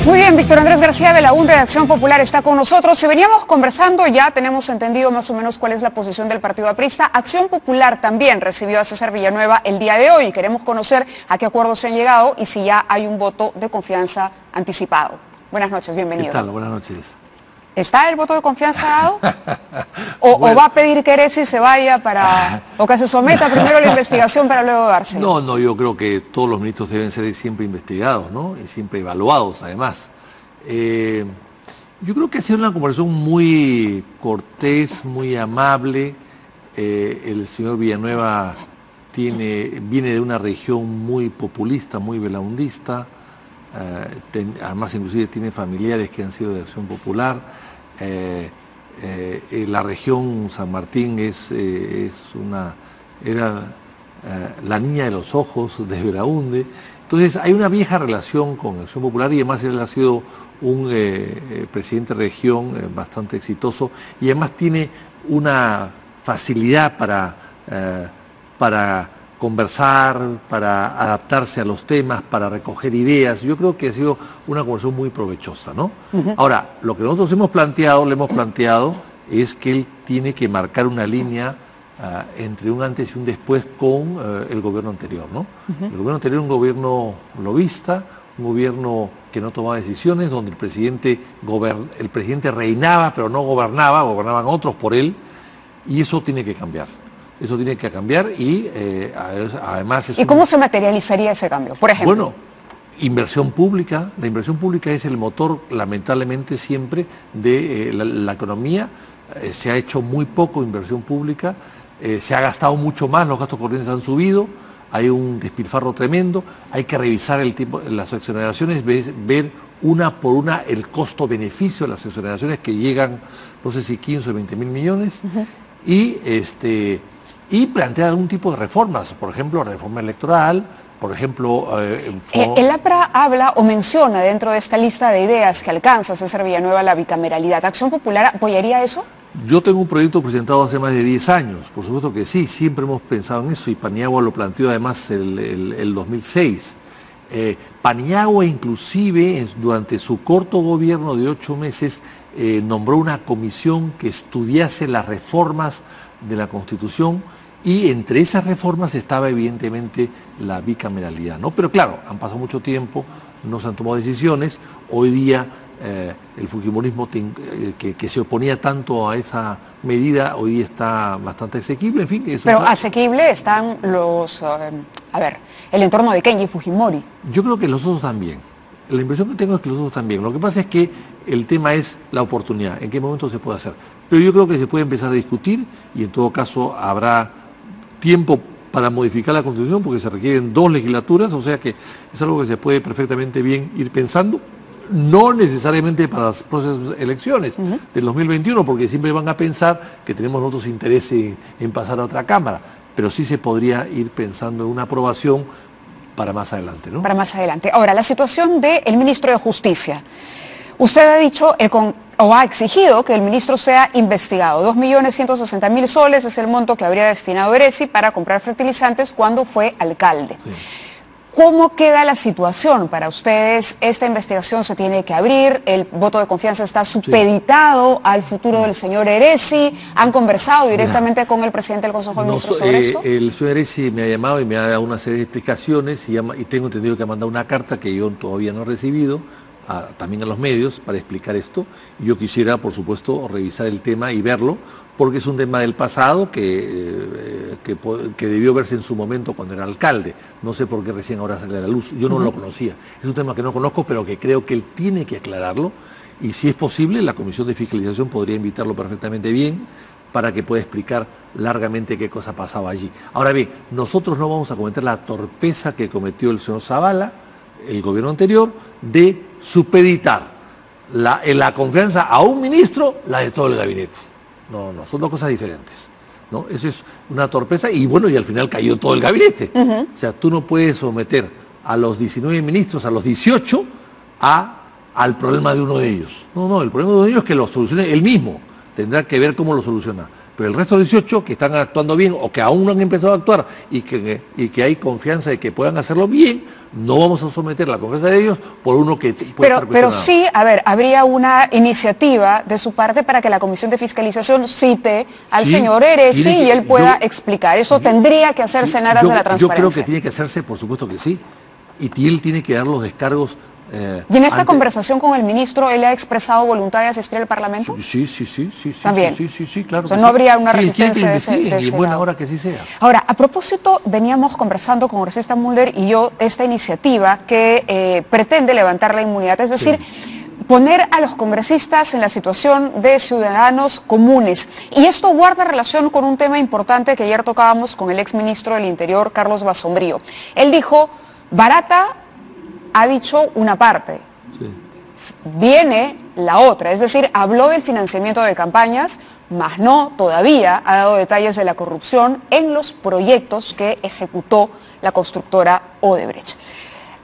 Muy bien, Víctor Andrés García Belaúnde de Acción Popular está con nosotros. Si veníamos conversando, ya tenemos entendido más o menos cuál es la posición del Partido Aprista. Acción Popular también recibió a César Villanueva el día de hoy. Queremos conocer a qué acuerdos se han llegado y si ya hay un voto de confianza anticipado. Buenas noches, bienvenido. ¿Qué tal? Buenas noches. ¿Está el voto de confianza dado? ¿O va a pedir que Eresi se vaya o que se someta primero a la investigación para luego darse? No, yo creo que todos los ministros deben ser siempre investigados, ¿no? Y siempre evaluados, además. Yo creo que ha sido una conversación muy cortés, muy amable. El señor Villanueva viene de una región muy populista, muy belaundista. Además, inclusive tiene familiares que han sido de Acción Popular. La región San Martín era la niña de los ojos de Belaúnde. Entonces hay una vieja relación con Acción Popular y además él ha sido un presidente de región bastante exitoso y además tiene una facilidad para conversar, para adaptarse a los temas, para recoger ideas. Yo creo que ha sido una conversación muy provechosa, ¿no? Ahora, lo que nosotros le hemos planteado es que él tiene que marcar una línea entre un antes y un después con el gobierno anterior, ¿no? El gobierno anterior era un gobierno lobista, un gobierno que no tomaba decisiones, donde el presidente reinaba, pero no gobernaba, gobernaban otros por él, y eso tiene que cambiar. Eso tiene que cambiar y además... ¿Y cómo se materializaría ese cambio, por ejemplo? Bueno, inversión pública. La inversión pública es el motor, lamentablemente, siempre de la economía. Se ha hecho muy poco inversión pública, se ha gastado mucho más, los gastos corrientes han subido, hay un despilfarro tremendo, hay que revisar las exoneraciones, ver una por una el costo-beneficio de las exoneraciones que llegan, no sé si 15 o 20 mil millones, y plantear algún tipo de reformas, por ejemplo, reforma electoral, por ejemplo... el APRA habla o menciona dentro de esta lista de ideas que alcanza César Villanueva la bicameralidad. ¿Acción Popular apoyaría eso? Yo tengo un proyecto presentado hace más de 10 años, por supuesto que sí, siempre hemos pensado en eso y Paniagua lo planteó además el 2006. Paniagua inclusive durante su corto gobierno de 8 meses nombró una comisión que estudiase las reformas de la Constitución y entre esas reformas estaba evidentemente la bicameralidad, ¿no? Pero claro, han pasado mucho tiempo, no se han tomado decisiones, hoy día el fujimorismo que se oponía tanto a esa medida, hoy día está bastante asequible, en fin. Pero asequible están el entorno de Kenji Fujimori. Yo creo que los otros también. La impresión que tengo es que los otros también. Lo que pasa es que el tema es la oportunidad, en qué momento se puede hacer. Pero yo creo que se puede empezar a discutir y en todo caso habrá tiempo para modificar la Constitución porque se requieren 2 legislaturas, o sea que es algo que se puede perfectamente bien ir pensando. No necesariamente para las próximas elecciones del 2021, porque siempre van a pensar que tenemos nosotros interés en pasar a otra Cámara, pero sí se podría ir pensando en una aprobación para más adelante, ¿no? Para más adelante. Ahora, la situación del ministro de Justicia. Usted ha dicho o ha exigido que el ministro sea investigado. 2.160.000 soles es el monto que habría destinado Eresi para comprar fertilizantes cuando fue alcalde. Sí. ¿Cómo queda la situación para ustedes? ¿Esta investigación se tiene que abrir? ¿El voto de confianza está supeditado al futuro del señor Eresi? ¿Han conversado directamente con el presidente del Consejo de Ministros sobre esto? El señor Eresi me ha llamado y me ha dado una serie de explicaciones y tengo entendido que ha mandado una carta que yo todavía no he recibido, también a los medios, para explicar esto. Yo quisiera, por supuesto, revisar el tema y verlo, porque es un tema del pasado que debió verse en su momento cuando era alcalde. No sé por qué recién ahora sale a la luz. Yo no lo conocía. Es un tema que no conozco, pero que creo que él tiene que aclararlo. Y si es posible, la Comisión de Fiscalización podría invitarlo perfectamente bien para que pueda explicar largamente qué cosa pasaba allí. Ahora bien, nosotros no vamos a cometer la torpeza que cometió el señor Zavala, el gobierno anterior, de supeditar la confianza a un ministro, la de todo el gabinete. No, son dos cosas diferentes, ¿no? Eso es una torpeza y bueno, y al final cayó todo el gabinete. O sea, tú no puedes someter a los 19 ministros, a los 18, al problema de uno de ellos. No, el problema de uno de ellos es que lo solucione él mismo. Tendrá que ver cómo lo soluciona. Pero el resto de los 18 que están actuando bien o que aún no han empezado a actuar y que hay confianza de que puedan hacerlo bien, no vamos a someter la confianza de ellos por uno que puede estar cuestionado. Pero sí, a ver, habría una iniciativa de su parte para que la Comisión de Fiscalización cite al señor Eresi y él pueda explicar. Eso tendría que hacerse en aras de la transparencia. Yo creo que tiene que hacerse, por supuesto que sí. Y él tiene que dar los descargos. ¿Y en esta conversación con el ministro, él ha expresado voluntad de asistir al Parlamento? Sí. También. Sí, claro. O sea, no habría una resistencia de ese y en buena hora que sí sea. Ahora, a propósito, veníamos conversando con congresista Mulder y yo esta iniciativa que pretende levantar la inmunidad, es decir, poner a los congresistas en la situación de ciudadanos comunes. Y esto guarda relación con un tema importante que ayer tocábamos con el exministro del Interior, Carlos Basombrío. Él dijo, Barata ha dicho una parte, viene la otra, es decir, habló del financiamiento de campañas, mas no todavía ha dado detalles de la corrupción en los proyectos que ejecutó la constructora Odebrecht.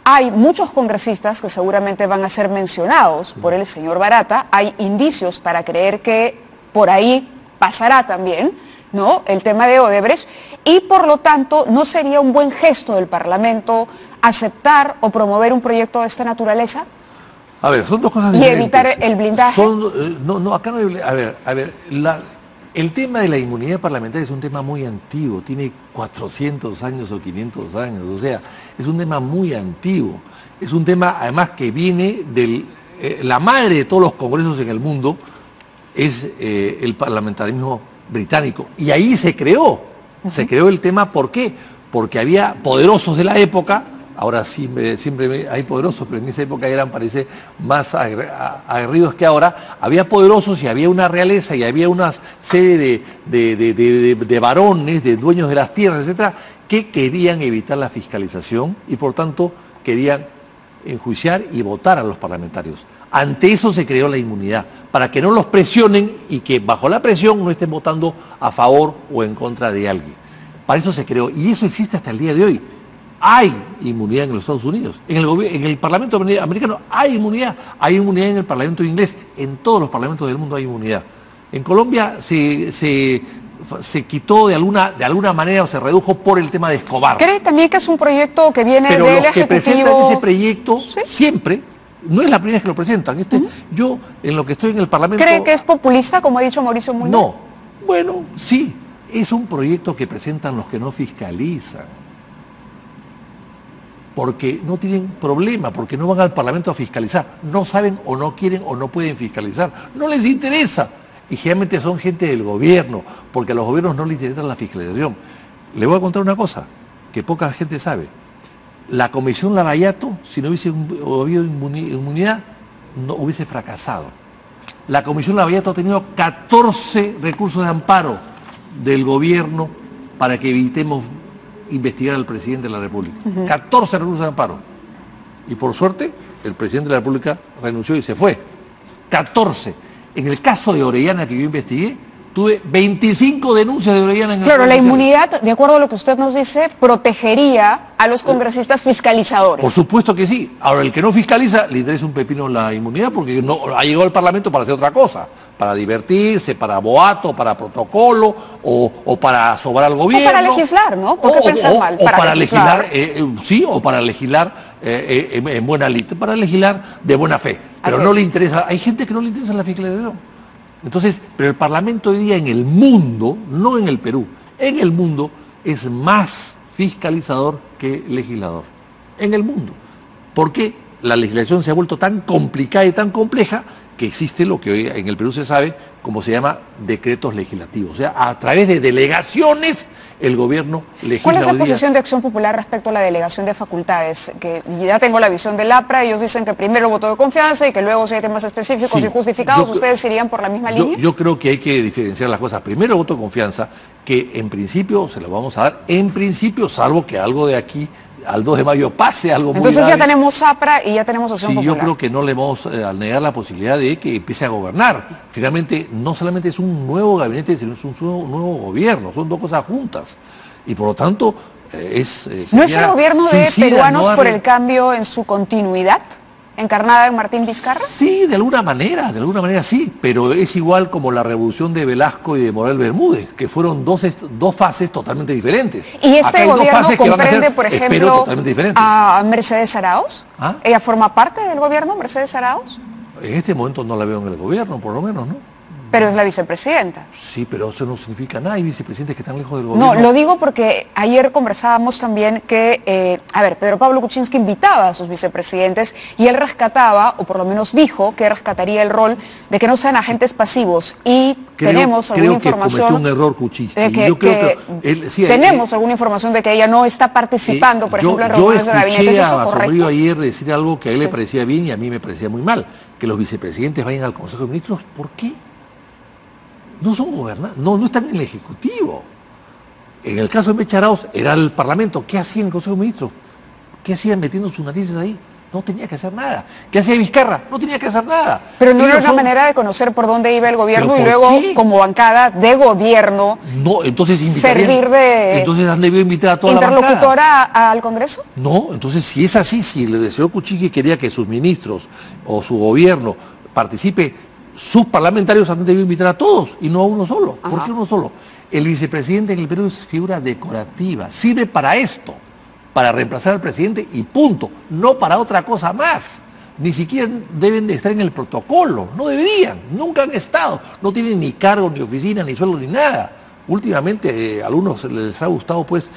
Hay muchos congresistas que seguramente van a ser mencionados por el señor Barata, hay indicios para creer que por ahí pasará también, ¿no?, el tema de Odebrecht, y por lo tanto no sería un buen gesto del Parlamento aceptar o promover un proyecto de esta naturaleza. A ver, son dos cosas diferentes. Y evitar el blindaje. Acá no hay, a ver, el tema de la inmunidad parlamentaria es un tema muy antiguo, tiene 400 años o 500 años, o sea, es un tema muy antiguo. Es un tema además que viene de la madre de todos los congresos en el mundo, es el parlamentarismo británico. Y ahí se creó el tema, ¿por qué? Porque había poderosos de la época. Ahora sí, siempre hay poderosos, pero en esa época eran, parece, más aguerridos que ahora. Había poderosos y había una realeza y había una serie de varones, de dueños de las tierras, etcétera, que querían evitar la fiscalización y por tanto querían enjuiciar y votar a los parlamentarios. Ante eso se creó la inmunidad, para que no los presionen y que bajo la presión no estén votando a favor o en contra de alguien. Para eso se creó y eso existe hasta el día de hoy. Hay inmunidad en los Estados Unidos, en el Parlamento americano hay inmunidad en el Parlamento inglés, en todos los parlamentos del mundo hay inmunidad. En Colombia se quitó de alguna manera o se redujo por el tema de Escobar. ¿Cree también que es un proyecto que viene del Ejecutivo? Pero los que presentan ese proyecto siempre, no es la primera vez que lo presentan. Yo, en lo que estoy en el Parlamento... ¿Cree que es populista, como ha dicho Mauricio Mulder? No, bueno, sí, es un proyecto que presentan los que no fiscalizan. Porque no tienen problema, porque no van al Parlamento a fiscalizar, no saben o no quieren o no pueden fiscalizar, no les interesa. Y generalmente son gente del gobierno, porque a los gobiernos no les interesa la fiscalización. Le voy a contar una cosa, que poca gente sabe. La Comisión Lavallato, si no hubiese habido inmunidad, no hubiese fracasado. La Comisión Lavallato ha tenido 14 recursos de amparo del gobierno para que evitemos investigar al presidente de la República. 14 recursos de amparo. Y por suerte, el presidente de la República renunció y se fue. 14. En el caso de Orellana que yo investigué, tuve 25 denuncias de Orellana en el Claro, la inmunidad, de acuerdo a lo que usted nos dice, protegería a los congresistas fiscalizadores. Por supuesto que sí. Ahora, el que no fiscaliza, le interesa un pepino la inmunidad porque no ha llegado al Parlamento para hacer otra cosa, para divertirse, para boato, para protocolo, o para sobrar al gobierno. O para legislar, ¿no? ¿Por qué pensar mal? O para legislar, sí, o para legislar en buena lid, para legislar de buena fe. Pero no le interesa, hay gente que no le interesa la fiscalización. Entonces, pero el Parlamento hoy día en el mundo, no en el Perú, en el mundo es más fiscalizador que legislador. En el mundo. Porque la legislación se ha vuelto tan complicada y tan compleja que existe lo que hoy en el Perú se sabe como se llama decretos legislativos. O sea, a través de delegaciones el gobierno legisla. ¿Cuál es la posición de Acción Popular respecto a la delegación de facultades? Que ya tengo la visión del APRA, ellos dicen que primero voto de confianza y que luego si hay temas específicos y justificados, ¿ustedes irían por la misma línea? Yo creo que hay que diferenciar las cosas. Primero el voto de confianza, que en principio se lo vamos a dar, en principio, salvo que algo de aquí al 2 de mayo pase algo muy grave. Entonces ya tenemos APRA y ya tenemos Acción Popular. Yo creo que no le vamos a negar la posibilidad de que empiece a gobernar. Finalmente, no solamente es un nuevo gabinete, sino es un nuevo gobierno. Son dos cosas juntas. Y por lo tanto, ¿no es el gobierno de peruanos por el cambio en su continuidad? encarnada en Martín Vizcarra? Sí, de alguna manera sí, pero es igual como la revolución de Velasco y de Morel Bermúdez, que fueron dos fases totalmente diferentes. ¿Y este Acá hay dos gobierno fases que van a comprende, ser, por espero, ejemplo, totalmente diferentes. a Mercedes Arauz? ¿Ah? ¿Ella forma parte del gobierno, Mercedes Arauz? En este momento no la veo en el gobierno, por lo menos, ¿no? Pero es la vicepresidenta. Sí, pero eso no significa nada. Hay vicepresidentes que están lejos del gobierno. No, lo digo porque ayer conversábamos también que, Pedro Pablo Kuczynski invitaba a sus vicepresidentes y él rescataba, o por lo menos dijo, que rescataría el rol de que no sean agentes pasivos. Y tenemos alguna información... Creo que cometió un error Kuczynski. Tenemos alguna información de que ella no está participando, por ejemplo, en reuniones de gabinete. Yo ¿Es escuché eso a correcto? Sombrío ayer decir algo que a él le parecía bien y a mí me parecía muy mal. Que los vicepresidentes vayan al Consejo de Ministros. ¿Por qué? No son gobernantes, no están en el Ejecutivo. En el caso de Mecha Arauz, era el Parlamento. ¿Qué hacía en el Consejo de Ministros? ¿Qué hacían metiendo sus narices ahí? No tenía que hacer nada. ¿Qué hacía Vizcarra? No tenía que hacer nada. Pero no era una manera de conocer por dónde iba el gobierno y luego, como bancada de gobierno, no, entonces servir de entonces han debido invitar a toda la bancada. ¿Interlocutora al Congreso? No, entonces si es así, si el señor Kuczynski quería que sus ministros o su gobierno participe, sus parlamentarios han debido invitar a todos y no a uno solo. Ajá. ¿Por qué uno solo? El vicepresidente en el Perú es figura decorativa, sirve para esto, para reemplazar al presidente y punto, no para otra cosa más. Ni siquiera deben de estar en el protocolo, no deberían, nunca han estado, no tienen ni cargo, ni oficina, ni sueldo, ni nada. Últimamente a algunos les ha gustado pues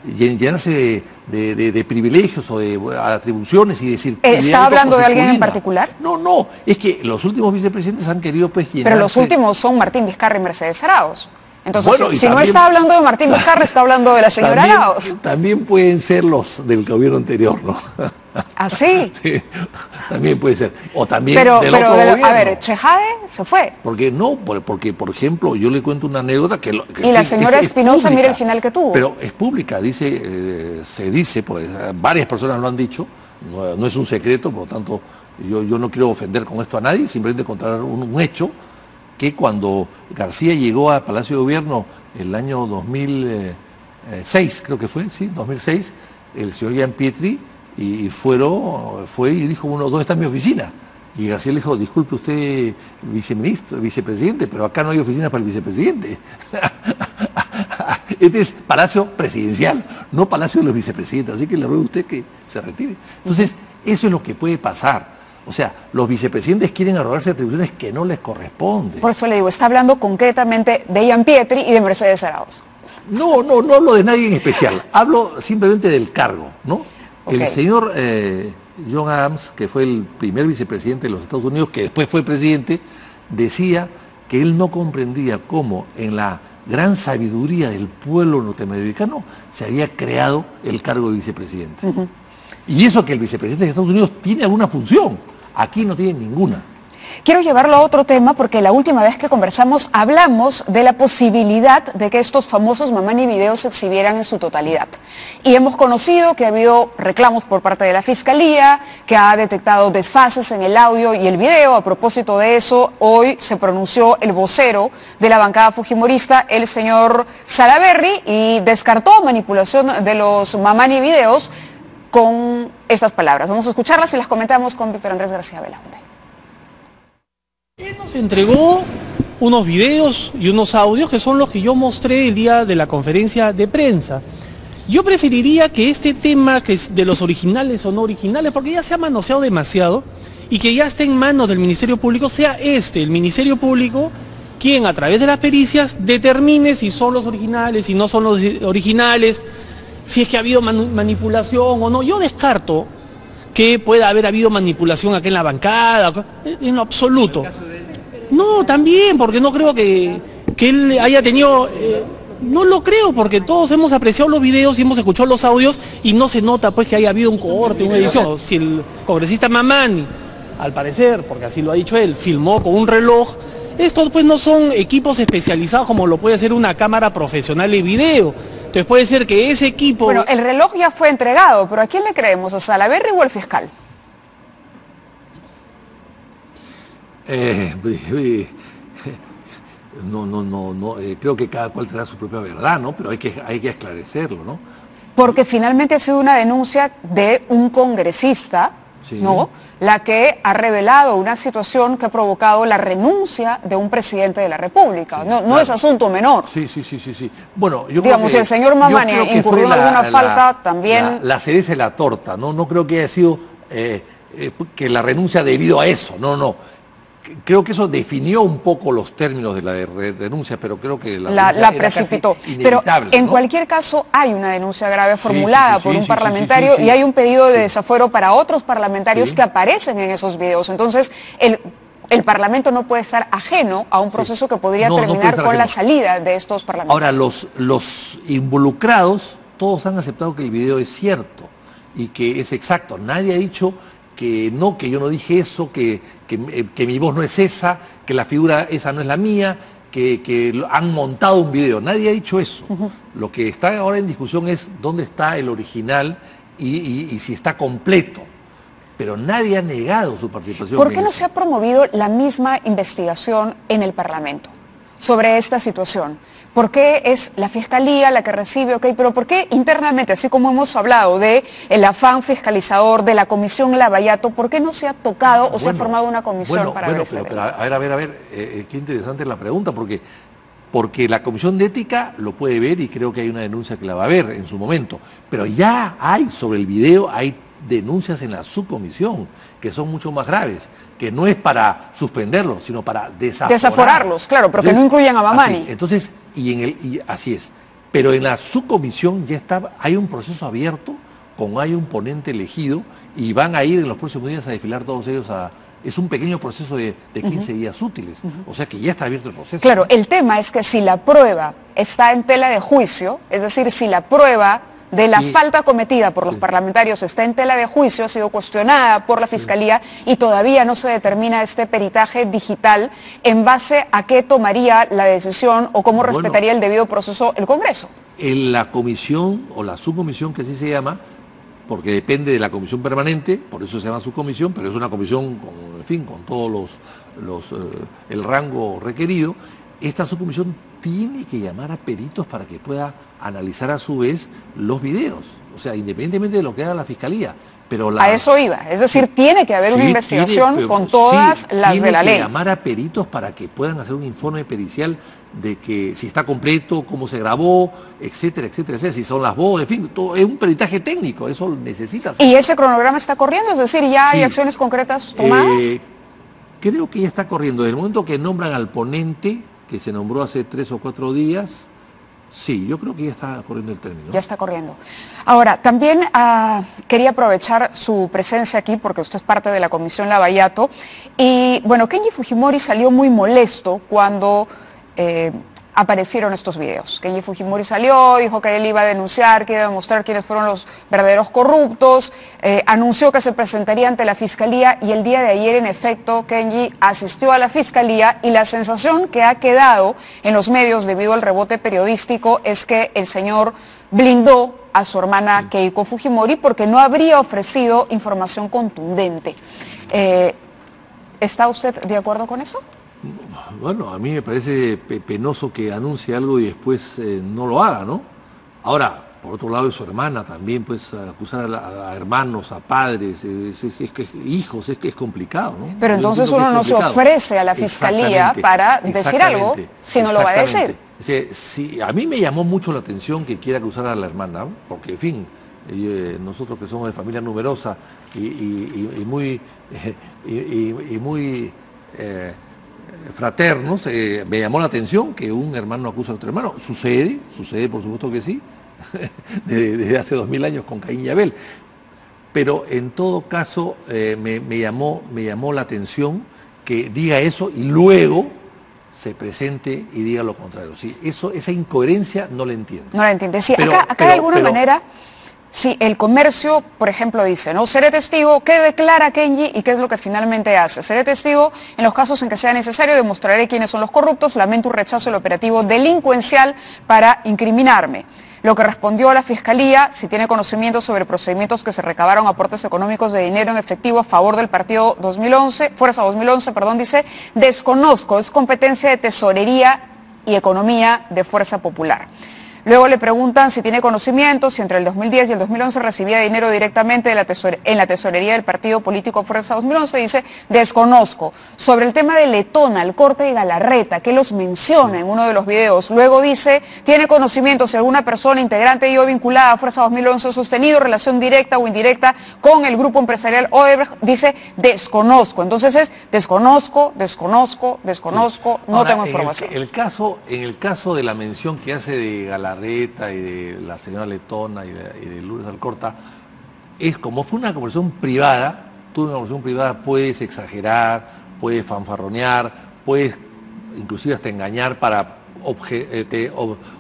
llenarse de privilegios o de atribuciones y decir... ¿Está hablando de alguien en particular? No, es que los últimos vicepresidentes han querido pues llenarse... Pero los últimos son Martín Vizcarra y Mercedes Arauz. Entonces, bueno, si no está hablando de Martín Vizcarra, está hablando de la señora Arauz. También pueden ser los del gobierno anterior, ¿no? ¿Ah, sí? Sí, también puede ser. O también del otro gobierno. A ver, Chejade se fue. Porque no, porque por ejemplo, yo le cuento una anécdota que y la señora Espinosa, mira el final que tuvo. Pero es pública, se dice, porque varias personas lo han dicho, no es un secreto, por lo tanto, yo no quiero ofender con esto a nadie, simplemente contar un hecho, que cuando García llegó al Palacio de Gobierno el año 2006, creo que fue, sí, 2006, el señor Jean Pietri fue y dijo, ¿dónde está mi oficina? Y García le dijo, disculpe usted, vicepresidente, pero acá no hay oficina para el vicepresidente. Este es Palacio Presidencial, no Palacio de los Vicepresidentes, así que le ruego a usted que se retire. Entonces, eso es lo que puede pasar. O sea, los vicepresidentes quieren arrogarse atribuciones que no les corresponden. Por eso le digo, está hablando concretamente de Jean Pietri y de Mercedes Arauz. No hablo de nadie en especial, hablo simplemente del cargo, ¿no? Okay. El señor John Adams, que fue el primer vicepresidente de los Estados Unidos, que después fue presidente, decía que él no comprendía cómo en la gran sabiduría del pueblo norteamericano se había creado el cargo de vicepresidente. Y eso que el vicepresidente de Estados Unidos tiene alguna función, aquí no tiene ninguna. Quiero llevarlo a otro tema porque la última vez que conversamos hablamos de la posibilidad de que estos famosos Mamani videos se exhibieran en su totalidad. Y hemos conocido que ha habido reclamos por parte de la Fiscalía, que ha detectado desfases en el audio y el video. A propósito de eso, hoy se pronunció el vocero de la bancada fujimorista, el señor Salaverry, y descartó manipulación de los Mamani videos con estas palabras. Vamos a escucharlas y las comentamos con Víctor Andrés García Belaunde. Él nos entregó unos videos y unos audios que son los que yo mostré el día de la conferencia de prensa. Yo preferiría que este tema, que es de los originales o no originales, porque ya se ha manoseado demasiado, y que ya esté en manos del Ministerio Público, sea el Ministerio Público, quien a través de las pericias determine si son los originales, si no son los originales, si es que ha habido manipulación o no. Yo descarto que pueda haber habido manipulación aquí en la bancada, en lo absoluto. No, también, porque no creo que él haya tenido... no lo creo, porque todos hemos apreciado los videos y hemos escuchado los audios y no se nota pues que haya habido un corte, una edición. Si el congresista Mamani, al parecer, porque así lo ha dicho él, filmó con un reloj, estos pues no son equipos especializados como lo puede hacer una cámara profesional de video. Entonces puede ser que ese equipo... Bueno, el reloj ya fue entregado, pero ¿a quién le creemos? ¿A Salaverry o al fiscal? Creo que cada cual tendrá su propia verdad, ¿no? Pero hay que esclarecerlo, ¿no? Porque finalmente ha sido una denuncia de un congresista Sí. ¿no? La que ha revelado una situación que ha provocado la renuncia de un presidente de la República. Sí, No claro. es asunto menor. Sí. Bueno, yo Digamos, creo que, si el señor Mamani incurrió en alguna falta, también... La cereza de la torta, ¿no? No creo que haya sido que la renuncia debido a eso, no. Creo que eso definió un poco los términos de la renuncia, pero creo que la la precipitó. Pero en cualquier caso hay una denuncia grave formulada por un parlamentario y hay un pedido de desafuero para otros parlamentarios que aparecen en esos videos. Entonces, el Parlamento no puede estar ajeno a un proceso que podría terminar con la salida de estos parlamentarios. Ahora, los involucrados, todos han aceptado que el video es cierto y que es exacto. Nadie ha dicho que yo no dije eso, que mi voz no es esa, que la figura esa no es la mía, que han montado un video. Nadie ha dicho eso. Lo que está ahora en discusión es dónde está el original y si está completo. Pero nadie ha negado su participación. ¿Por qué no se ha promovido la misma investigación en el Parlamento sobre esta situación? ¿Por qué es la Fiscalía la que recibe? Pero ¿por qué internamente, así como hemos hablado del afán fiscalizador de la Comisión Lavallato, ¿por qué no se ha tocado o se ha formado una comisión para ver este tema? A ver, qué interesante la pregunta, porque la Comisión de Ética lo puede ver y creo que hay una denuncia que la va a ver en su momento. Pero ya hay sobre el video, hay denuncias en la subcomisión que son mucho más graves, que no es para suspenderlos, sino para desaforarlos, claro, pero que no incluyan a Mamani. Entonces, así es. Pero en la subcomisión ya hay un proceso abierto, hay un ponente elegido y van a ir en los próximos días a desfilar todos ellos es un pequeño proceso de 15 días útiles, o sea que ya está abierto el proceso. Claro, el tema es que si la prueba está en tela de juicio, es decir, si la prueba de la falta cometida por los parlamentarios está en tela de juicio, ha sido cuestionada por la Fiscalía y todavía no se determina este peritaje digital, ¿en base a qué tomaría la decisión o cómo respetaría el debido proceso el Congreso? En la comisión o la subcomisión, que así se llama, porque depende de la comisión permanente, por eso se llama subcomisión, pero es una comisión con todos el rango requerido. Esta subcomisión tiene que llamar a peritos para que pueda analizar a su vez los videos, o sea, independientemente de lo que haga la Fiscalía. Pero a eso iba, es decir, tiene que haber una investigación con todas las de la ley. Tiene que llamar a peritos para que puedan hacer un informe pericial de que si está completo, cómo se grabó, etcétera, si son las voces, en fin, todo es un peritaje técnico, eso necesita hacer. ¿Y ese cronograma está corriendo? Es decir, ¿ya hay acciones concretas tomadas? Creo que ya está corriendo. Desde el momento que nombran al ponente, que se nombró hace 3 o 4 días, sí, yo creo que ya está corriendo el término. Ya está corriendo. Ahora, también quería aprovechar su presencia aquí, porque usted es parte de la Comisión Lavallato, y bueno, Kenji Fujimori salió muy molesto cuando aparecieron estos videos. Kenji Fujimori salió, dijo que él iba a denunciar, que iba a demostrar quiénes fueron los verdaderos corruptos, anunció que se presentaría ante la Fiscalía y el día de ayer, en efecto, Kenji asistió a la Fiscalía y la sensación que ha quedado en los medios debido al rebote periodístico es que el señor blindó a su hermana Keiko Fujimori porque no habría ofrecido información contundente. ¿Está usted de acuerdo con eso? Bueno, a mí me parece penoso que anuncie algo y después no lo haga, ¿no? Ahora, por otro lado, es su hermana también, pues acusar a hermanos, a padres, hijos, es complicado, ¿no? Pero entonces uno no se ofrece a la Fiscalía para decir algo si no lo va a decir. Sí, a mí me llamó mucho la atención que quiera acusar a la hermana, ¿no? Porque, en fin, nosotros que somos de familia numerosa y muy fraternos, me llamó la atención que un hermano acusa a otro hermano. Sucede por supuesto que sí, desde hace 2000 años con Caín y Abel. Pero en todo caso me llamó la atención que diga eso y luego se presente y diga lo contrario. Sí, esa incoherencia no la entiendo. No la entiende. Sí, acá de alguna manera... Si el comercio, por ejemplo, dice, ¿no? Seré testigo, ¿qué declara Kenji y qué es lo que finalmente hace? Seré testigo en los casos en que sea necesario, demostraré quiénes son los corruptos, lamento un rechazo del operativo delincuencial para incriminarme. Lo que respondió a la Fiscalía, si tiene conocimiento sobre procedimientos que se recabaron aportes económicos de dinero en efectivo a favor del partido Fuerza 2011, dice, desconozco, es competencia de tesorería y economía de Fuerza Popular. Luego le preguntan si tiene conocimiento, si entre el 2010 y el 2011 recibía dinero directamente en la tesorería del partido político Fuerza 2011. Dice, desconozco. Sobre el tema de Letona, Alcorta y Galarreta, que los menciona en uno de los videos. Luego dice, tiene conocimiento si alguna persona integrante y o vinculada a Fuerza 2011 ha sostenido relación directa o indirecta con el grupo empresarial Odebrecht. Dice, desconozco. Entonces es desconozco, no Ahora, tengo información. En el caso de la mención que hace de Galarreta y de la señora Letona y de Lourdes Alcorta, es como fue una conversación privada. Tú en una conversación privada puedes exagerar, puedes fanfarronear, puedes inclusive hasta engañar para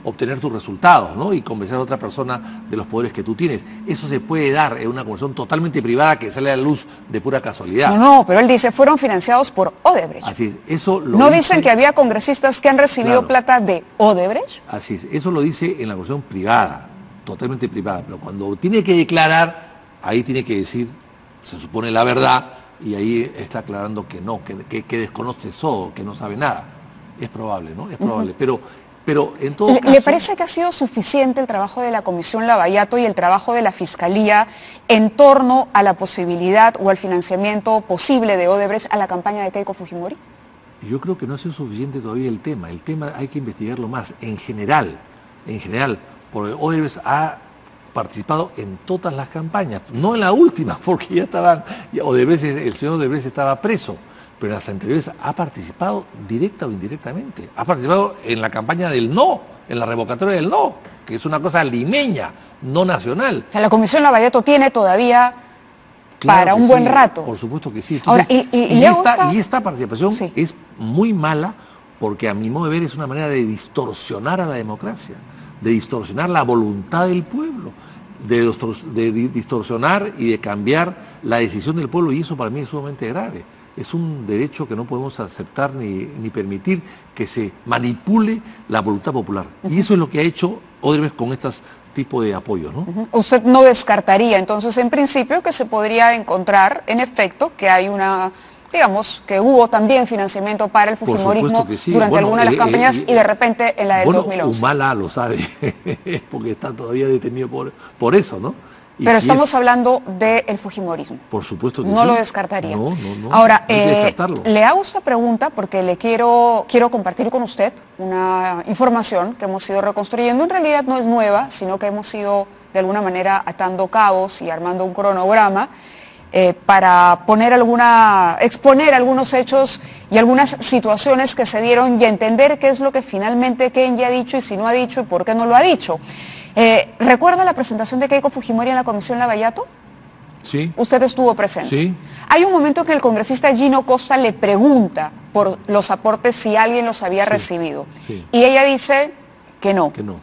obtener tus resultados, ¿no? Y convencer a otra persona de los poderes que tú tienes. Eso se puede dar en una conversación totalmente privada que sale a la luz de pura casualidad. No, pero él dice, fueron financiados por Odebrecht. Así es, eso lo ¿No dice, dicen que había congresistas que han recibido plata de Odebrecht? Así es, eso lo dice en la conversación privada, totalmente privada, pero cuando tiene que declarar, ahí tiene que decir, se supone la verdad, y ahí está aclarando que no, que desconoce todo, que no sabe nada. Es probable, ¿no? Es probable, pero en todo caso... ¿Le parece que ha sido suficiente el trabajo de la Comisión Lavallato y el trabajo de la Fiscalía en torno a la posibilidad o al financiamiento posible de Odebrecht a la campaña de Keiko Fujimori? Yo creo que no ha sido suficiente todavía el tema hay que investigarlo más, en general, porque Odebrecht ha participado en todas las campañas, no en la última, porque ya estaban, el señor Odebrecht estaba preso, pero en las anteriores ha participado directa o indirectamente. Ha participado en la campaña del no, en la revocatoria del no, que es una cosa limeña, no nacional. O sea, la Comisión Lavallato tiene todavía para un buen rato. Por supuesto que sí. Entonces, ahora, y esta participación sí, es muy mala porque a mi modo de ver es una manera de distorsionar a la democracia, de distorsionar la voluntad del pueblo, de distorsionar y de cambiar la decisión del pueblo, y eso para mí es sumamente grave. Es un derecho que no podemos aceptar ni permitir que se manipule la voluntad popular. Y eso es lo que ha hecho Odebrecht con estos tipos de apoyos, ¿no? Usted no descartaría entonces en principio que se podría encontrar en efecto que hay una, digamos, que hubo también financiamiento para el fujimorismo durante alguna de las campañas y de repente en la del 2011. Humala lo sabe, porque está todavía detenido por eso, ¿no? Pero estamos hablando del fujimorismo. Por supuesto que no sí. lo descartaría. No. Ahora, le hago esta pregunta porque le quiero compartir con usted una información que hemos ido reconstruyendo. En realidad no es nueva, sino que hemos ido de alguna manera atando cabos y armando un cronograma para exponer algunos hechos y algunas situaciones que se dieron y entender qué es lo que finalmente Kenji ha dicho y si no ha dicho y por qué no lo ha dicho. ¿Recuerda la presentación de Keiko Fujimori en la Comisión Lavallato? Sí. Usted estuvo presente. Sí. Hay un momento en que el congresista Gino Costa le pregunta por los aportes si alguien los había recibido. Sí. Y ella dice que no. Que no.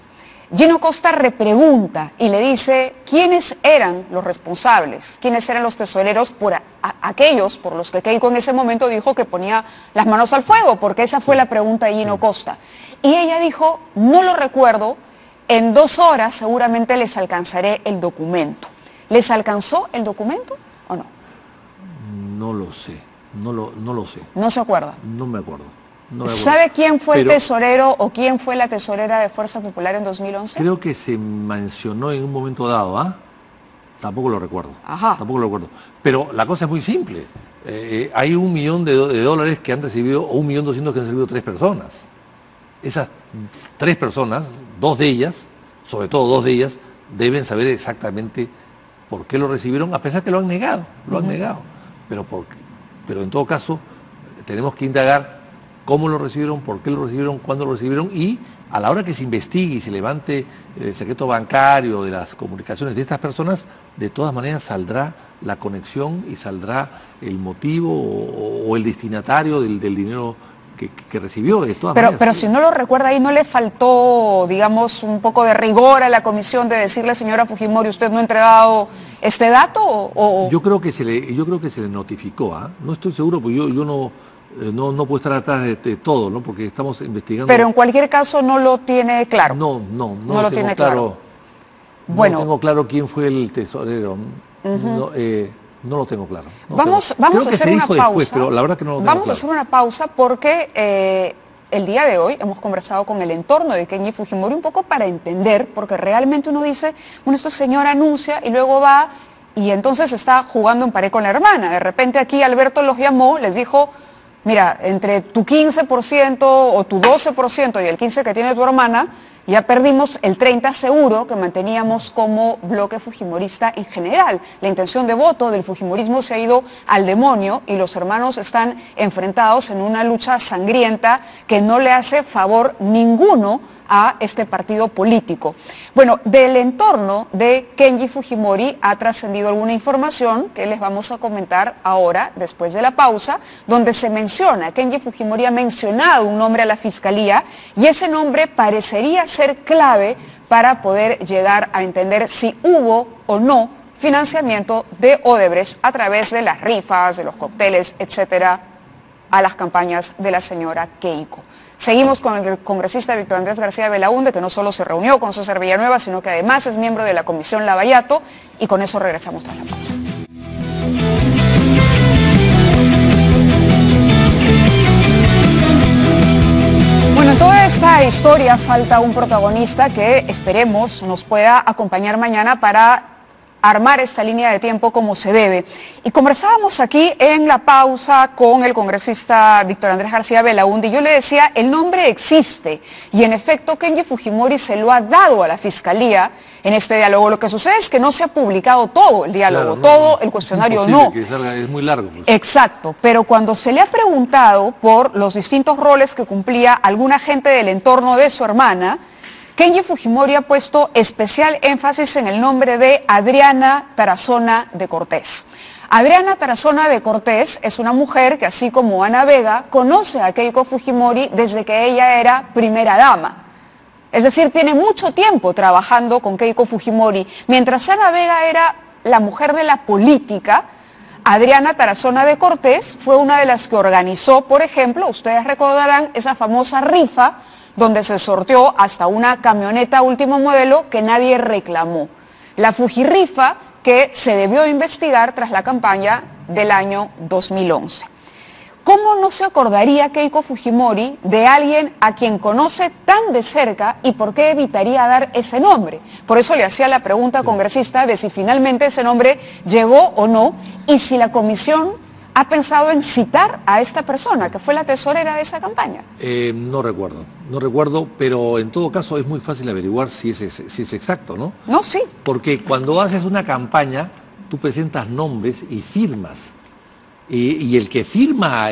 Gino Costa repregunta y le dice quiénes eran los responsables, quiénes eran los tesoreros por aquellos por los que Keiko en ese momento dijo que ponía las manos al fuego, porque esa fue la pregunta de Gino Costa. Y ella dijo, no lo recuerdo, en 2 horas seguramente les alcanzaré el documento. ¿Les alcanzó el documento o no? No lo sé, no lo sé. ¿No se acuerda? No me acuerdo. ¿Sabe quién fue el tesorero o quién fue la tesorera de Fuerza Popular en 2011? Creo que se mencionó en un momento dado, ¿ah? Tampoco lo recuerdo. Ajá. Tampoco lo recuerdo. Pero la cosa es muy simple. Hay $1 millón de dólares que han recibido, o 1.200.000 que han recibido 3 personas. Esas 3 personas, 2 de ellas, sobre todo 2 de ellas, deben saber exactamente por qué lo recibieron, a pesar que lo han negado, Pero en todo caso, tenemos que indagar cómo lo recibieron, por qué lo recibieron, cuándo lo recibieron, y a la hora que se investigue y se levante el secreto bancario de las comunicaciones de estas personas, de todas maneras saldrá la conexión y saldrá el motivo o el destinatario del dinero que recibió, de todas maneras. Pero si no lo recuerda, ahí no le faltó, digamos, un poco de rigor a la comisión de decirle, señora Fujimori, ¿usted no ha entregado este dato? O... Yo creo que se le notificó, ¿ah? No estoy seguro, porque yo no puedo estar atrás de todo, ¿no? Porque estamos investigando. Pero en cualquier caso no lo tiene claro. No lo tiene claro. Bueno. No tengo claro quién fue el tesorero. No lo tengo claro. Vamos a hacer una pausa. Después, pero la verdad que no lo tengo Vamos a hacer una pausa porque el día de hoy hemos conversado con el entorno de Kenji Fujimori un poco para entender, porque realmente uno dice, bueno, este señor anuncia y luego va y entonces está jugando en pared con la hermana. De repente aquí Alberto los llamó, les dijo, mira, entre tu 15% o tu 12% y el 15% que tiene tu hermana, ya perdimos el 30% seguro que manteníamos como bloque fujimorista en general. La intención de voto del fujimorismo se ha ido al demonio y los hermanos están enfrentados en una lucha sangrienta que no le hace favor ninguno a este partido político. Bueno, del entorno de Kenji Fujimori ha trascendido alguna información que les vamos a comentar ahora, después de la pausa, donde se menciona, Kenji Fujimori ha mencionado un nombre a la Fiscalía y ese nombre parecería ser clave para poder llegar a entender si hubo o no financiamiento de Odebrecht a través de las rifas, de los cócteles, etcétera, a las campañas de la señora Keiko. Seguimos con el congresista Víctor Andrés García Belaúnde, que no solo se reunió con César Villanueva, sino que además es miembro de la Comisión Lavallato, y con eso regresamos tras la pausa. Bueno, en toda esta historia falta un protagonista que esperemos nos pueda acompañar mañana para armar esta línea de tiempo como se debe. Y conversábamos aquí en la pausa con el congresista Víctor Andrés García Belaúnde y yo le decía, el nombre existe y en efecto Kenji Fujimori se lo ha dado a la Fiscalía en este diálogo. Lo que sucede es que no se ha publicado todo el diálogo, claro, todo el cuestionario es no. Que salga, es muy largo. Pues. Exacto, pero cuando se le ha preguntado por los distintos roles que cumplía alguna gente del entorno de su hermana, Kenji Fujimori ha puesto especial énfasis en el nombre de Adriana Tarazona de Cortés. Adriana Tarazona de Cortés es una mujer que, así como Ana Vega, conoce a Keiko Fujimori desde que ella era primera dama. Es decir, tiene mucho tiempo trabajando con Keiko Fujimori. Mientras Ana Vega era la mujer de la política, Adriana Tarazona de Cortés fue una de las que organizó, por ejemplo, ustedes recordarán esa famosa rifa donde se sorteó hasta una camioneta último modelo que nadie reclamó. La Fujirrifa que se debió investigar tras la campaña del año 2011. ¿Cómo no se acordaría Keiko Fujimori de alguien a quien conoce tan de cerca y por qué evitaría dar ese nombre? Por eso le hacía la pregunta congresista de si finalmente ese nombre llegó o no y si la comisión ha pensado en citar a esta persona que fue la tesorera de esa campaña. No recuerdo, pero en todo caso es muy fácil averiguar si es exacto, ¿no? No, sí. Porque cuando haces una campaña, tú presentas nombres y firmas. Y el que firma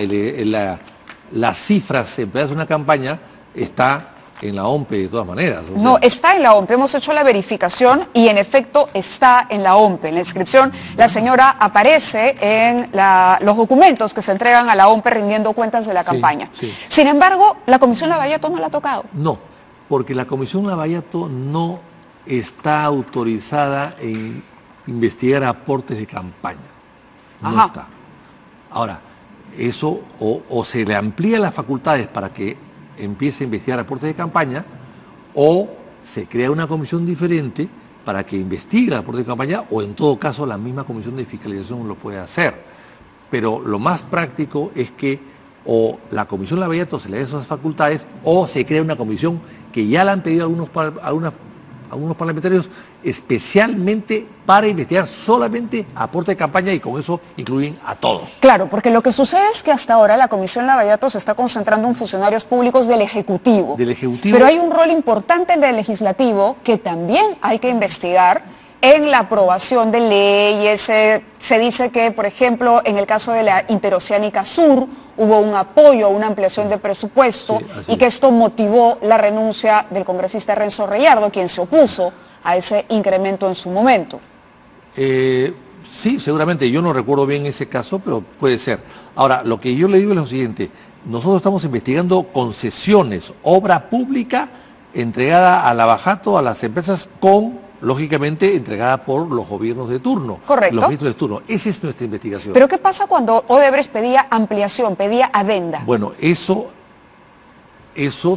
las cifras empleadas en una campaña está en la OMPE de todas maneras. O sea. No, está en la OMPE, hemos hecho la verificación y en efecto está en la OMPE. En la inscripción la señora aparece en los documentos que se entregan a la OMPE rindiendo cuentas de la campaña. Sí. Sin embargo, la Comisión Lavallato no la ha tocado. No, porque la Comisión Lavallato no está autorizada en investigar aportes de campaña. No está. Ahora, eso o se le amplía las facultades para que empiece a investigar aportes de campaña o se crea una comisión diferente para que investigue el aporte de campaña o en todo caso la misma comisión de fiscalización lo puede hacer. Pero lo más práctico es que o la Comisión Lavallato se le dé esas facultades o se crea una comisión que ya la han pedido algunos parlamentarios especialmente para investigar solamente aporte de campaña y con eso incluyen a todos. Claro, porque lo que sucede es que hasta ahora la Comisión Lavallato se está concentrando en funcionarios públicos del Ejecutivo. Pero hay un rol importante en el Legislativo que también hay que investigar en la aprobación de leyes. Se dice que, por ejemplo, en el caso de la Interoceánica Sur, hubo un apoyo, una ampliación de presupuesto y que esto motivó la renuncia del congresista Renzo Reyardo, quien se opuso a ese incremento en su momento. Sí, seguramente. Yo no recuerdo bien ese caso, pero puede ser. Ahora, lo que yo le digo es lo siguiente. Nosotros estamos investigando concesiones, obra pública entregada a Lavallato, a las empresas lógicamente entregada por los gobiernos de turno. Correcto. Los ministros de turno. Esa es nuestra investigación. ¿Pero qué pasa cuando Odebrecht pedía ampliación, pedía adenda? Bueno, eso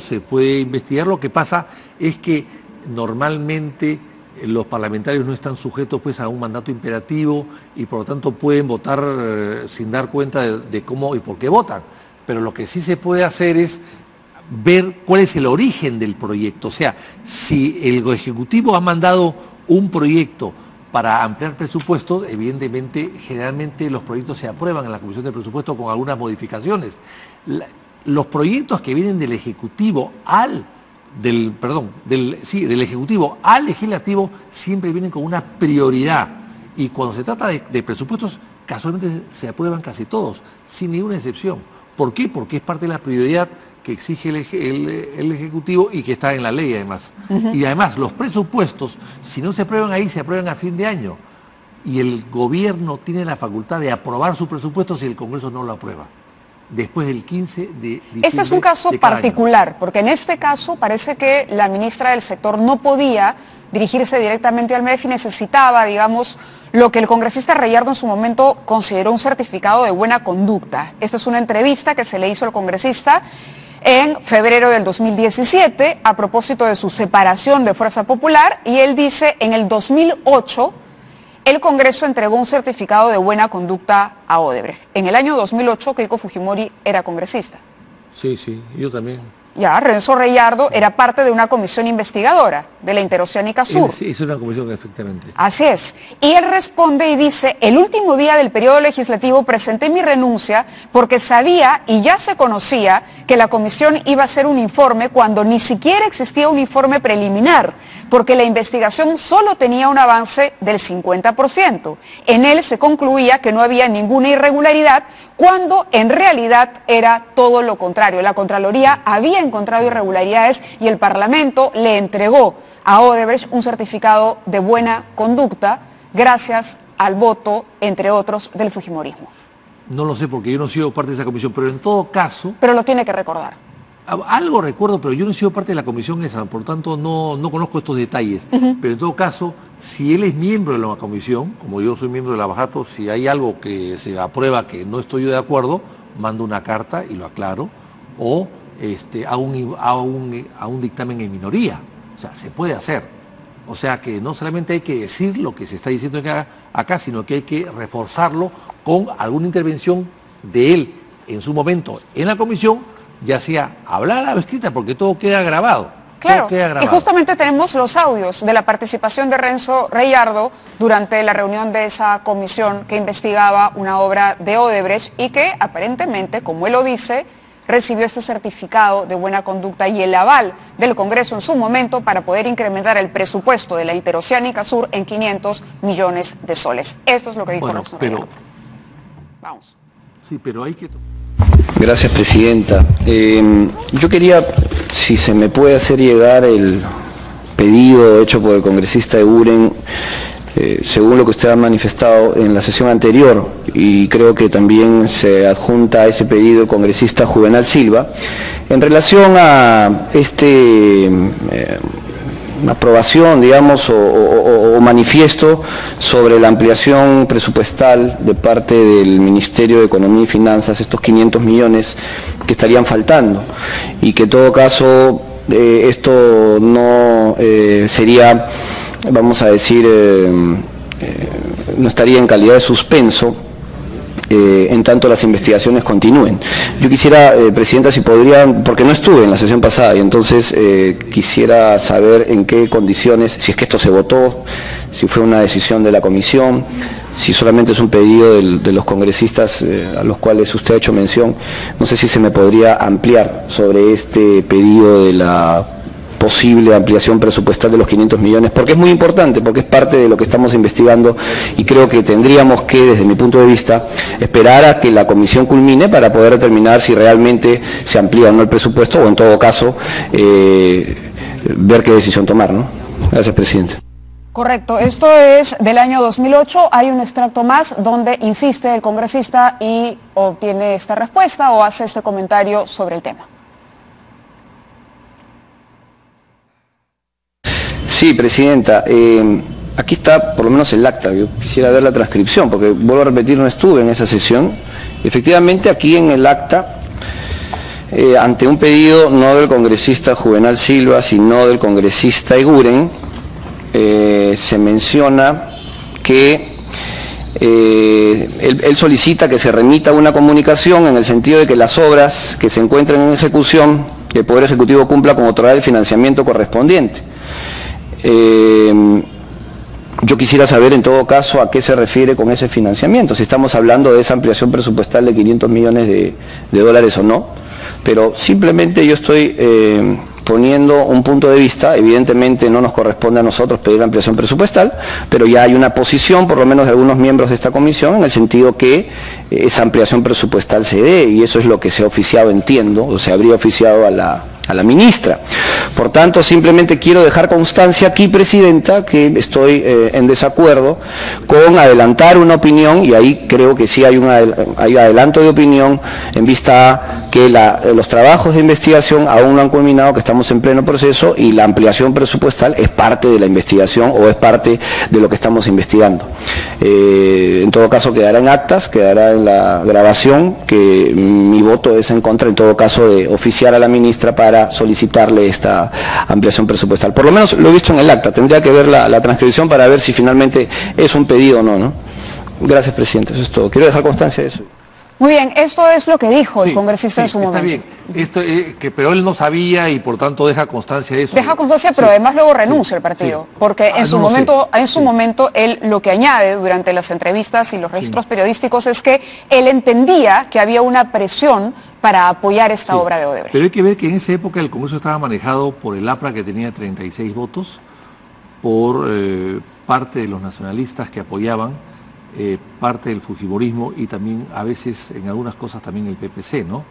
se puede investigar. Lo que pasa es que normalmente los parlamentarios no están sujetos pues a un mandato imperativo y por lo tanto pueden votar sin dar cuenta de cómo y por qué votan. Pero lo que sí se puede hacer es ver cuál es el origen del proyecto. O sea, si el Ejecutivo ha mandado un proyecto para ampliar presupuestos, evidentemente, generalmente los proyectos se aprueban en la Comisión de Presupuestos con algunas modificaciones. Los proyectos que vienen del Ejecutivo del Ejecutivo al Legislativo siempre vienen con una prioridad. Y cuando se trata de presupuestos, casualmente se aprueban casi todos, sin ninguna excepción. ¿Por qué? Porque es parte de la prioridad que exige el Ejecutivo y que está en la ley además. Y además los presupuestos, si no se aprueban ahí, se aprueban a fin de año. Y el gobierno tiene la facultad de aprobar su presupuesto si el Congreso no lo aprueba. Después del 15 de diciembre. Este es un caso particular, porque en este caso parece que la ministra del sector no podía dirigirse directamente al MEF y necesitaba, digamos, lo que el congresista Reyardo en su momento consideró un certificado de buena conducta. Esta es una entrevista que se le hizo al congresista en febrero del 2017 a propósito de su separación de Fuerza Popular, y él dice: en el 2008 el Congreso entregó un certificado de buena conducta a Odebrecht. En el año 2008 Keiko Fujimori era congresista. Sí, yo también. Ya, Renzo Reyardo era parte de una comisión investigadora de la Interoceánica Sur. Sí, es una comisión, efectivamente. Así es. Y él responde y dice: el último día del periodo legislativo presenté mi renuncia porque sabía y ya se conocía que la comisión iba a hacer un informe cuando ni siquiera existía un informe preliminar, porque la investigación solo tenía un avance del 50%. En él se concluía que no había ninguna irregularidad, cuando en realidad era todo lo contrario. La Contraloría había encontrado irregularidades y el Parlamento le entregó a Odebrecht un certificado de buena conducta gracias al voto, entre otros, del fujimorismo. No lo sé porque yo no he sido parte de esa comisión, pero en todo caso... Pero lo tiene que recordar. Algo recuerdo, pero yo no he sido parte de la comisión esa, por tanto no conozco estos detalles. Pero en todo caso, si él es miembro de la comisión, como yo soy miembro de la Bajato, si hay algo que se aprueba que no estoy yo de acuerdo, mando una carta y lo aclaro, o a un dictamen en minoría. O sea, se puede hacer. O sea que no solamente hay que decir lo que se está diciendo acá, sino que hay que reforzarlo con alguna intervención de él en su momento en la comisión, ya sea hablada o escrita, porque todo queda grabado. Claro, y justamente tenemos los audios de la participación de Renzo Reyardo durante la reunión de esa comisión que investigaba una obra de Odebrecht y que aparentemente, como él lo dice, recibió este certificado de buena conducta y el aval del Congreso en su momento para poder incrementar el presupuesto de la Interoceánica Sur en 500 millones de soles. Esto es lo que dijo Renzo Reyardo. Vamos. Sí, pero hay que... Gracias, presidenta. Yo quería, si se me puede hacer llegar el pedido hecho por el congresista Eguren, según lo que usted ha manifestado en la sesión anterior, y creo que también se adjunta a ese pedido el congresista Juvenal Silva, en relación a aprobación, digamos, o manifiesto sobre la ampliación presupuestal de parte del Ministerio de Economía y Finanzas, estos 500 millones que estarían faltando, y que en todo caso esto no sería, vamos a decir, no estaría en calidad de suspenso, en tanto las investigaciones continúen. Yo quisiera, presidenta, si podría, porque no estuve en la sesión pasada, y entonces quisiera saber en qué condiciones, si es que esto se votó, si fue una decisión de la comisión, si solamente es un pedido de los congresistas a los cuales usted ha hecho mención. No sé si se me podría ampliar sobre este pedido de la posible ampliación presupuestal de los 500 millones, porque es muy importante, porque es parte de lo que estamos investigando, y creo que tendríamos que, desde mi punto de vista, esperar a que la comisión culmine para poder determinar si realmente se amplía o no el presupuesto, o en todo caso, ver qué decisión tomar, ¿no? Gracias, presidente. Correcto, esto es del año 2008, hay un extracto más donde insiste el congresista y obtiene esta respuesta o hace este comentario sobre el tema. Sí, presidenta, aquí está por lo menos el acta. Yo quisiera ver la transcripción, porque vuelvo a repetir, no estuve en esa sesión. Efectivamente, aquí en el acta, ante un pedido no del congresista Juvenal Silva, sino del congresista Eguren, se menciona que él solicita que se remita una comunicación en el sentido de que las obras que se encuentran en ejecución que el Poder Ejecutivo cumpla con otorgar el financiamiento correspondiente. Yo quisiera saber en todo caso a qué se refiere con ese financiamiento, si estamos hablando de esa ampliación presupuestal de 500 millones de dólares o no, pero simplemente yo estoy poniendo un punto de vista. Evidentemente no nos corresponde a nosotros pedir la ampliación presupuestal, pero ya hay una posición, por lo menos de algunos miembros de esta comisión, en el sentido que esa ampliación presupuestal se dé, y eso es lo que se ha oficiado, entiendo, o se habría oficiado a la ministra. Por tanto, simplemente quiero dejar constancia aquí, Presidenta, que estoy en desacuerdo con adelantar una opinión, y ahí creo que sí hay adelanto de opinión en vista a que los trabajos de investigación aún no han culminado, que estamos en pleno proceso, y la ampliación presupuestal es parte de la investigación o es parte de lo que estamos investigando. En todo caso quedará en actas, quedará en la grabación que mi voto es en contra, en todo caso, de oficiar a la ministra para solicitarle esta ampliación presupuestal. Por lo menos lo he visto en el acta, tendría que ver la transcripción para ver si finalmente es un pedido o no, ¿no? Gracias, Presidente, eso es todo. Quiero dejar constancia de eso. Muy bien, esto es lo que dijo el congresista en su momento. Está bien, pero él no sabía y por tanto deja constancia de eso. Deja constancia, pero además luego renuncia el partido, porque en su momento él lo que añade durante las entrevistas y los registros periodísticos es que él entendía que había una presión para apoyar esta obra de Odebrecht. Pero hay que ver que en esa época el Congreso estaba manejado por el APRA, que tenía 36 votos, por parte de los nacionalistas que apoyaban, parte del fujimorismo y también a veces en algunas cosas también el PPC, ¿no?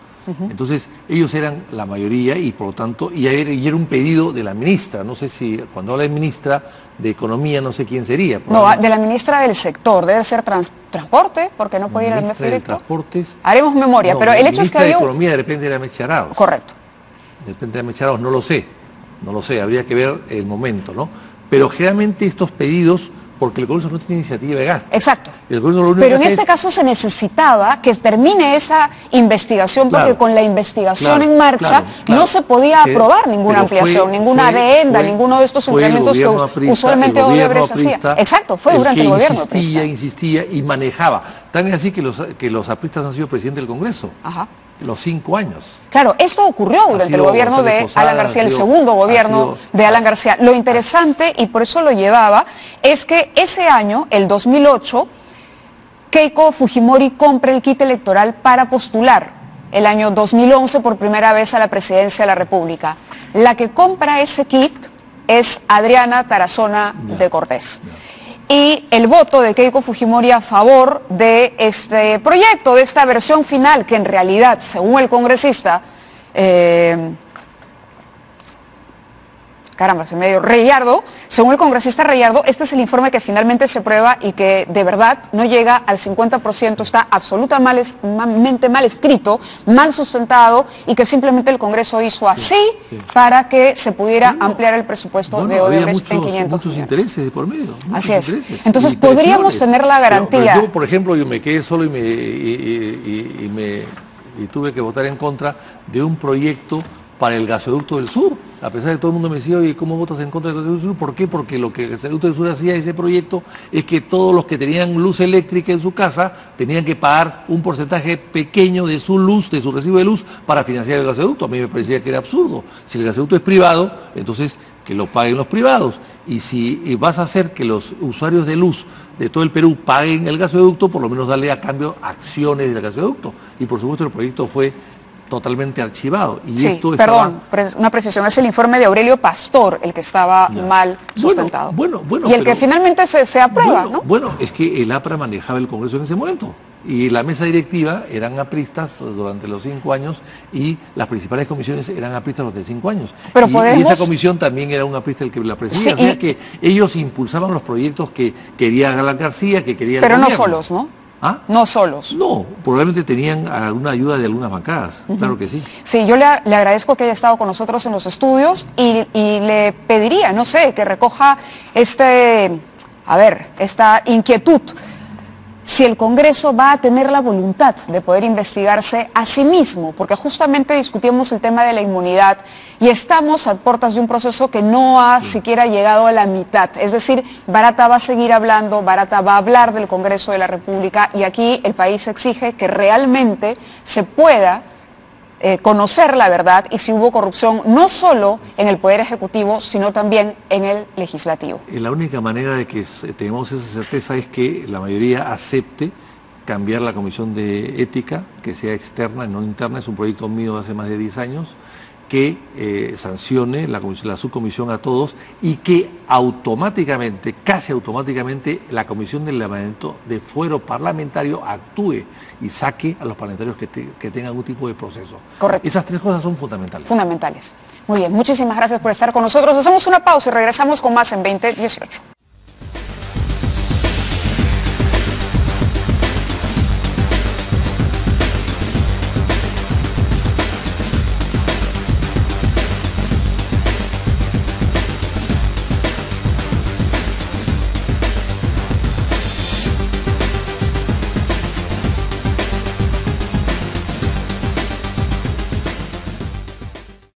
Entonces ellos eran la mayoría y por lo tanto, y era un pedido de la ministra, no sé si cuando habla de ministra de Economía no sé quién sería. No, de la ministra del sector, debe ser transporte, porque no puede ir al MEF directo. Transportes. Haremos memoria, No, pero el hecho es que había... de Economía de repente era Meche Arauz. Correcto. De repente era Meche Arauz, no lo sé, habría que ver el momento, ¿no? Pero generalmente estos pedidos, porque el Congreso no tiene iniciativa de gasto. Exacto. Pero en este caso se necesitaba que termine esa investigación, porque con la investigación en marcha no se podía aprobar ninguna ampliación, ninguna adenda, ninguno de estos incrementos que usualmente Odebrecht hacía. Exacto, fue durante el gobierno aprista. Insistía y manejaba. Tan es así que los apristas han sido presidente del Congreso. Ajá. Los 5 años. Claro, esto ocurrió durante el gobierno de Alan García, el segundo gobierno de Alan García. Lo interesante, y por eso lo llevaba, es que ese año, el 2008, Keiko Fujimori compra el kit electoral para postular el año 2011 por primera vez a la presidencia de la República. La que compra ese kit es Adriana Tarazona de Cortés. Y el voto de Keiko Fujimori a favor de este proyecto, de esta versión final, que en realidad, según el congresista, Reyardo, según el congresista Reyardo, este es el informe que finalmente se prueba y que de verdad no llega al 50%, está absolutamente mal escrito, mal sustentado, y que simplemente el Congreso hizo así para que se pudiera ampliar el presupuesto de Odebrecht en 500 muchos intereses de por medio. Así es. Entonces podríamos tener la garantía. Pero yo, por ejemplo, yo me quedé solo y tuve que votar en contra de un proyecto para el gasoducto del sur, a pesar de que todo el mundo me decía, oye, ¿cómo votas en contra del gasoducto del sur? ¿Por qué? Porque lo que el gasoducto del sur hacía ese proyecto es que todos los que tenían luz eléctrica en su casa tenían que pagar un porcentaje pequeño de su luz, de su recibo de luz, para financiar el gasoducto. A mí me parecía que era absurdo. Si el gasoducto es privado, entonces que lo paguen los privados. Y si vas a hacer que los usuarios de luz de todo el Perú paguen el gasoducto, por lo menos darle a cambio acciones del gasoducto. Y por supuesto el proyecto fue totalmente archivado. Y sí, esto perdón, una precisión, es el informe de Aurelio Pastor el que estaba mal sustentado. Y el que finalmente se aprueba, ¿no? Bueno, es que el APRA manejaba el Congreso en ese momento. Y la mesa directiva eran apristas durante los 5 años y las principales comisiones eran apristas durante 5 años. Pero y esa comisión también era un aprista el que la presidía. Sí, o sea que ellos impulsaban los proyectos que quería Alan García, que quería el gobierno. Pero no solos, ¿no? ¿Ah? No solos. No, probablemente tenían alguna ayuda de algunas bancadas, claro que sí. Sí, yo le agradezco que haya estado con nosotros en los estudios y le pediría, no sé, que recoja esta inquietud. Si el Congreso va a tener la voluntad de poder investigarse a sí mismo, porque justamente discutimos el tema de la inmunidad y estamos a puertas de un proceso que no ha siquiera llegado a la mitad. Es decir, Barata va a seguir hablando, Barata va a hablar del Congreso de la República y aquí el país exige que realmente se pueda conocer la verdad y si hubo corrupción no solo en el Poder Ejecutivo, sino también en el Legislativo. La única manera de que tengamos esa certeza es que la mayoría acepte cambiar la comisión de ética, que sea externa y no interna. Es un proyecto mío de hace más de 10 años, que sancione la subcomisión a todos y que automáticamente, casi automáticamente, la comisión del llamamiento de fuero parlamentario actúe y saque a los parlamentarios que tengan algún tipo de proceso. Correcto. Esas tres cosas son fundamentales. Fundamentales. Muy bien, muchísimas gracias por estar con nosotros. Hacemos una pausa y regresamos con más en 2018.